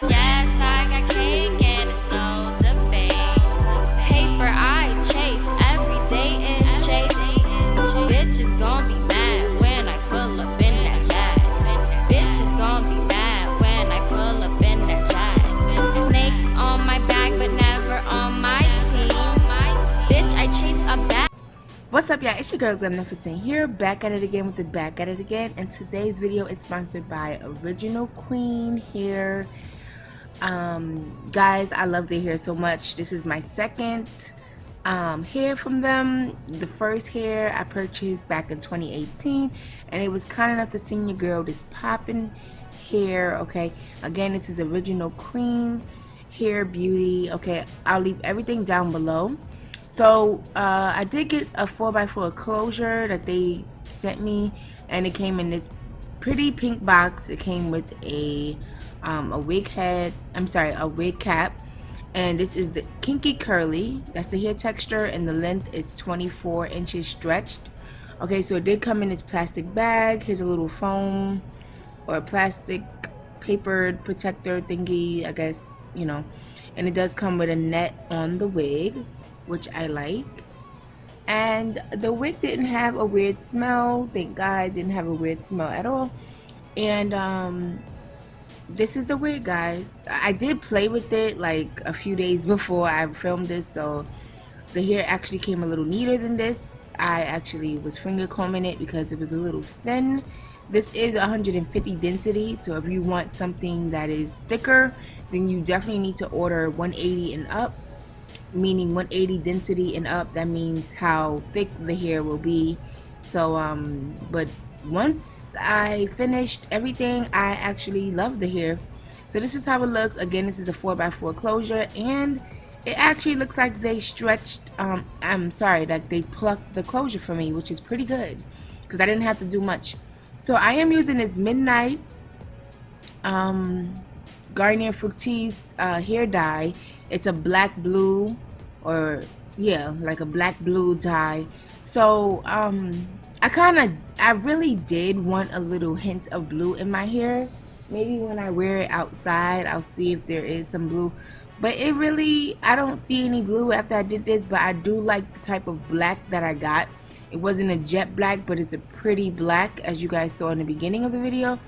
Yes, I got cake and it's no debate. Paper I chase every day in chase. Bitches gon' be mad when I pull up in that jag. Bitches gon' be mad when I pull up in that jag. Snakes on my back but never on my team. Bitch, I chase a bag. What's up, y'all? It's your girl Glam.Nefercent here, back at it again with the back at it again, and today's video is sponsored by Original Queen Hair. Guys, I love their hair so much. This is my second hair from them. The first hair I purchased back in 2018, and it was kind enough to send your girl this popping hair. Okay, again, this is Original Queen Hair Beauty. Okay, I'll leave everything down below. So I did get a 4x4 closure that they sent me, and it came in this pretty pink box. It came with a wig head, a wig cap, and this is the kinky curly. That's the hair texture, and the length is 24 inches stretched. Okay, so it did come in this plastic bag. Here's a little foam or a plastic papered protector thingy, I guess, you know, and it does come with a net on the wig, which I like. And the wig didn't have a weird smell. Thank God, it didn't have a weird smell at all. And this is the wig, guys. I did play with it like a few days before I filmed this, so the hair actually came a little neater than this. I actually was finger combing it because it was a little thin. This is 150 density, so if you want something that is thicker, then you definitely need to order 180 and up, meaning 180 density and up. That means how thick the hair will be. So but once I finished everything, I actually love the hair. So this is how it looks. Again, this is a 4x4 closure, and it actually looks like they stretched like they plucked the closure for me, which is pretty good because I didn't have to do much. So I am using this Midnight Garnier Fructis hair dye. It's a black blue, or yeah, like a black blue dye. So I really did want a little hint of blue in my hair. Maybe when I wear it outside, I'll see if there is some blue, but I don't see any blue after I did this. But I do like the type of black that I got. It wasn't a jet black, but it's a pretty black, as you guys saw in the beginning of the video.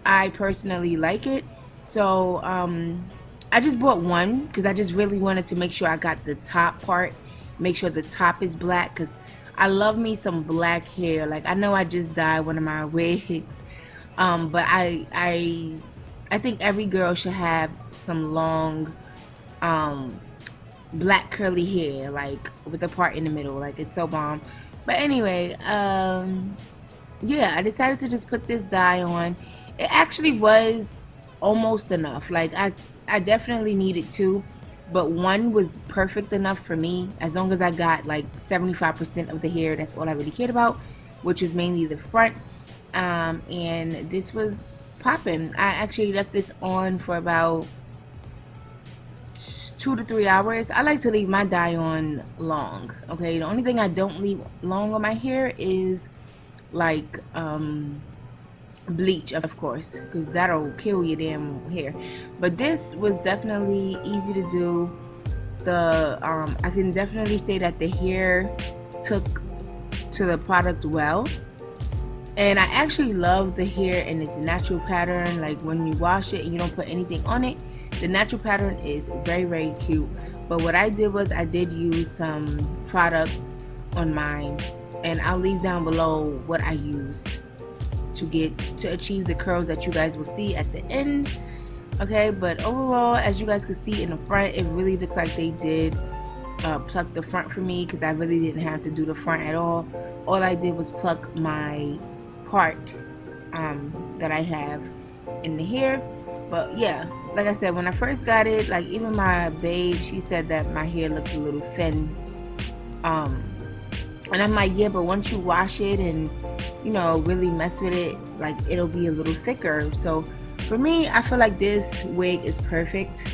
I personally like it. So I just bought one because I just really wanted to make sure I got the top part, make sure the top is black, because I love me some black hair. Like, I know I just dyed one of my wigs, but I think every girl should have some long black curly hair, like with the part in the middle. Like, it's so bomb. But anyway, yeah, I decided to just put this dye on. It actually was almost enough. Like, I definitely needed two, but one was perfect enough for me. As long as I got like 75% of the hair, that's all I really cared about, which was mainly the front. And this was popping. I actually left this on for about 2 to 3 hours. I like to leave my dye on long. Okay, the only thing I don't leave long on my hair is like bleach, of course, because that'll kill your damn hair. But this was definitely easy to do. I can definitely say that the hair took to the product well, and I actually love the hair in its natural pattern. Like, when you wash it and you don't put anything on it, the natural pattern is very, very cute. But what I did was I did use some products on mine, and I'll leave down below what I used to achieve the curls that you guys will see at the end. Okay, but overall, as you guys can see in the front, it really looks like they did pluck the front for me, because I really didn't have to do the front at all. All I did was pluck my part that I have in the hair. But yeah, like I said, when I first got it, like, even my babe, she said that my hair looked a little thin And I'm like, yeah, but once you wash it and, you know, really mess with it, like, it'll be a little thicker. So for me, I feel like this wig is perfect.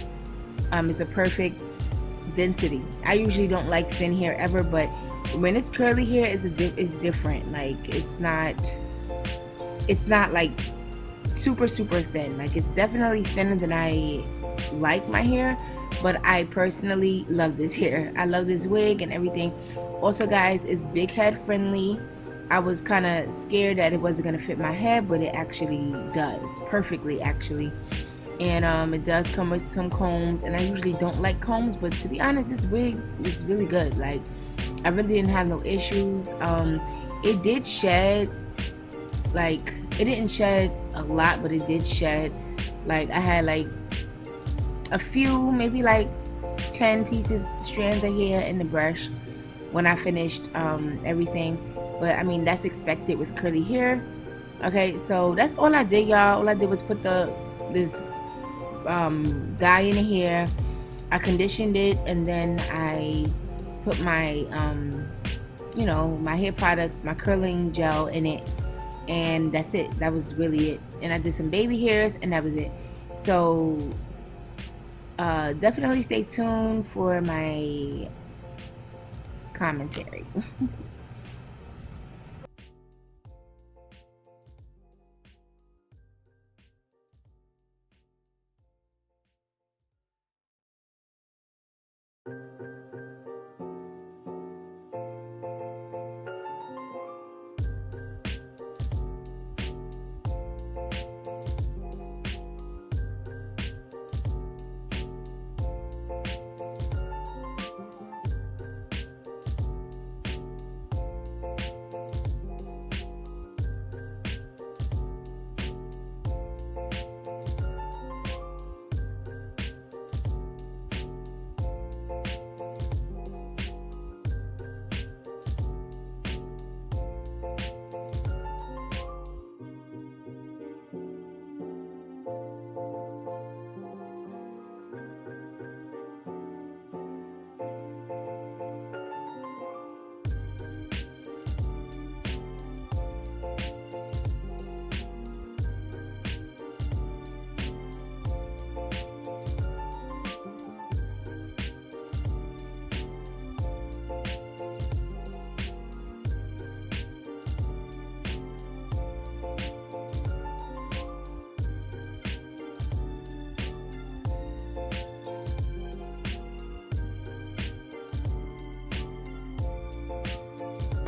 It's a perfect density. I usually don't like thin hair ever, but when it's curly hair, it's different. Like, it's not like super thin. Like, it's definitely thinner than I like my hair, but I personally love this hair. I love this wig and everything. Also, guys, it's big head friendly. I was kind of scared that it wasn't going to fit my head, but it actually does perfectly, actually. And it does come with some combs, and I usually don't like combs, but to be honest, this wig is really good. Like, I really didn't have no issues. It did shed, like, it didn't shed a lot, but it did shed. Like, I had like a few, maybe like 10 strands of hair in the brush when I finished everything. But I mean, that's expected with curly hair. Okay, so that's all I did, y'all. All I did was put this dye in the hair. I conditioned it, and then I put my you know, my hair products, my curling gel in it, and that's it. That was really it. And I did some baby hairs, and that was it. So definitely stay tuned for my commentary.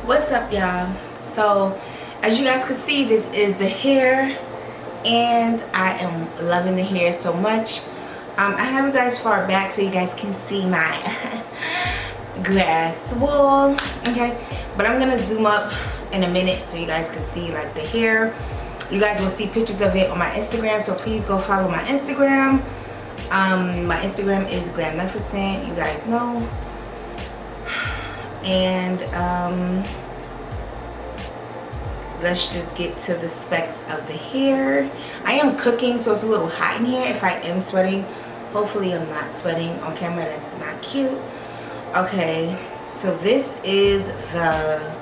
What's up, y'all? So as you guys can see, this is the hair, and I am loving the hair so much. I have you guys far back so you guys can see my grass wall, okay? But I'm gonna zoom up in a minute so you guys can see like the hair. You guys will see pictures of it on my Instagram, so please go follow my Instagram. My Instagram is GlamNefercent, you guys know. And let's just get to the specs of the hair. I am cooking, so it's a little hot in here. If I am sweating, hopefully I'm not sweating on camera. That's not cute. Okay, so this is the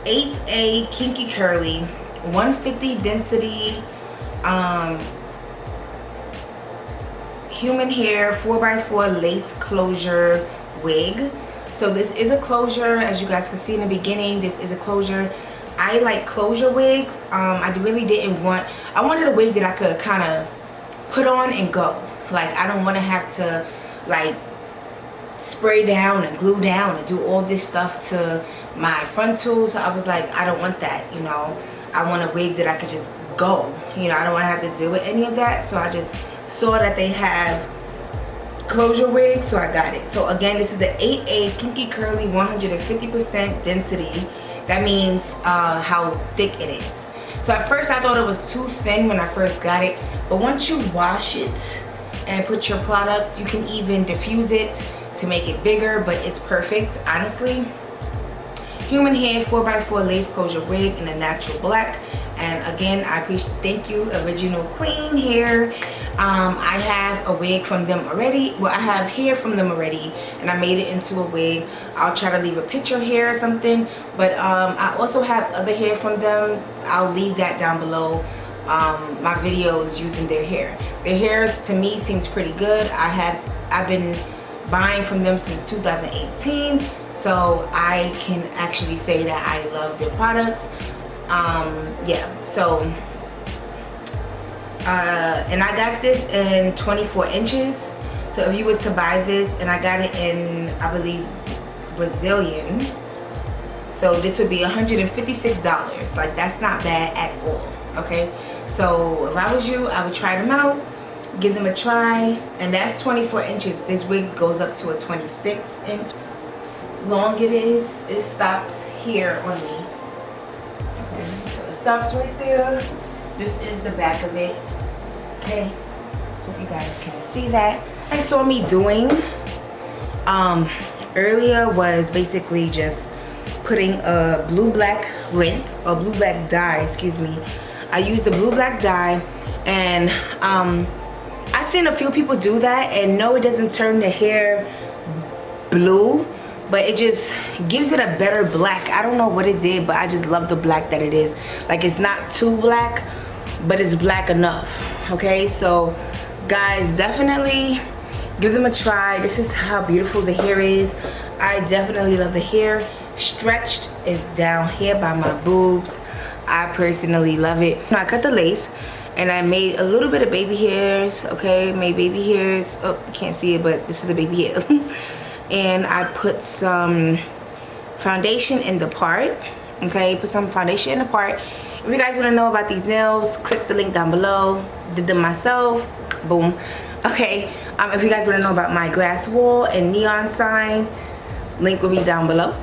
8A Kinky Curly 150 density human hair 4x4 lace closure wig. So this is a closure, as you guys can see in the beginning. This is a closure. I like closure wigs. I really didn't want, I wanted a wig that I could kind of put on and go. Like, I don't want to have to like spray down and glue down and do all this stuff to my frontal. So I was like, I don't want that, you know. I want a wig that I could just go, you know. I don't want to have to deal with any of that. So I just saw that they have closure wig, so I got it. So again, this is the 8A Kinky Curly 150% density. That means how thick it is. So at first I thought it was too thin when I first got it, but once you wash it and put your product, you can even diffuse it to make it bigger, but it's perfect, honestly. human hair 4x4 lace closure wig in a natural black. And again, I appreciate, thank you, Original Queen Hair. I have a wig from them already. Well, I have hair from them already, and I made it into a wig. I'll try to leave a picture here or something. But I also have other hair from them. I'll leave that down below. My videos using their hair. Their hair to me seems pretty good. I've been buying from them since 2018, so I can actually say that I love their products. Yeah, so and I got this in 24 inches. So if you was to buy this, and I got it in, I believe, Brazilian, so this would be $156. Like, that's not bad at all. Okay, so if I was you, I would try them out, give them a try. And that's 24 inches. This wig goes up to a 26 inch long. It stops here on me. Okay, so it stops right there. This is the back of it. Okay, hope you guys can see that. I saw me doing earlier was basically just putting a blue black rinse, or blue black dye, excuse me. I used the blue black dye, and I've seen a few people do that, and no, it doesn't turn the hair blue, but it just gives it a better black. I don't know what it did, but I just love the black that it is. Like, it's not too black, but it's black enough. Okay, so guys, definitely give them a try. This is how beautiful the hair is. I definitely love the hair. Stretched is down here by my boobs. I personally love it. I cut the lace, and I made a little bit of baby hairs. Okay, made baby hairs. Oh, you can't see it, but this is a baby hair. And I put some foundation in the part. Okay, put some foundation in the part. If you guys want to know about these nails, click the link down below. Did them myself. Boom. Okay, if you guys want to know about my grass wall and neon sign, link will be down below.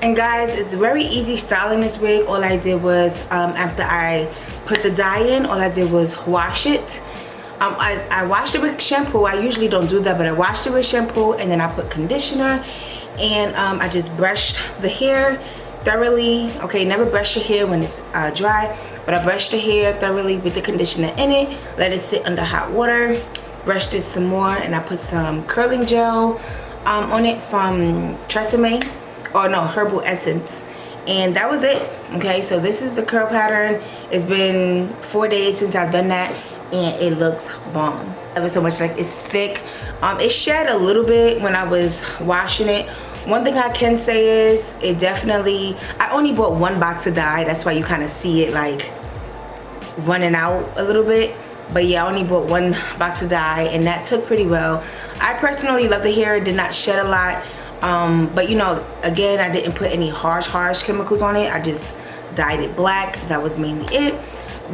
And guys, it's very easy styling this wig. All I did was, after I put the dye in, all I did was wash it. I washed it with shampoo. I usually don't do that, but I washed it with shampoo, and then I put conditioner, and I just brushed the hair thoroughly. Okay, never brush your hair when it's dry, but I brushed the hair thoroughly with the conditioner in it, let it sit under hot water, brushed it some more, and I put some curling gel on it from Tresemme, or no, Herbal Essence, and that was it. Okay, so this is the curl pattern. It's been 4 days since I've done that, and it looks bomb. I love it so much. Like, it's thick. It shed a little bit when I was washing it. One thing I can say is it definitely, I only bought one box of dye. That's why you kind of see it like running out a little bit. But yeah, I only bought one box of dye, and that took pretty well. I personally love the hair. It did not shed a lot. But you know, again, I didn't put any harsh chemicals on it. I just dyed it black. That was mainly it.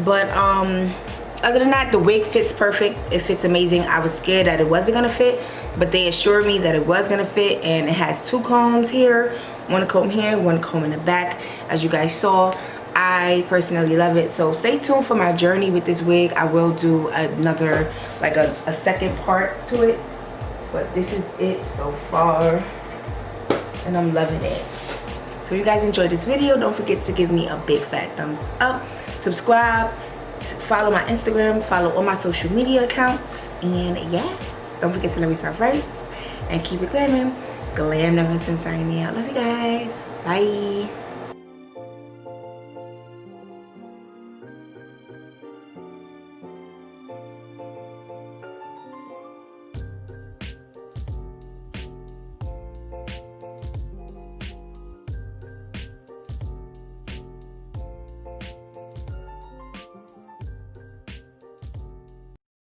But other than that, the wig fits perfect. It fits amazing. I was scared that it wasn't gonna fit, but they assured me that it was gonna fit. And it has 2 combs here, 1 comb here, 1 comb in the back, as you guys saw. I personally love it. So stay tuned for my journey with this wig. I will do another, like a second part to it, but this is it so far, and I'm loving it. So if you guys enjoyed this video, don't forget to give me a big fat thumbs up, subscribe, follow my Instagram, follow all my social media accounts, and yes, don't forget to love yourself first and keep it glamming. GlamNefercent signing out. Love you guys. Bye.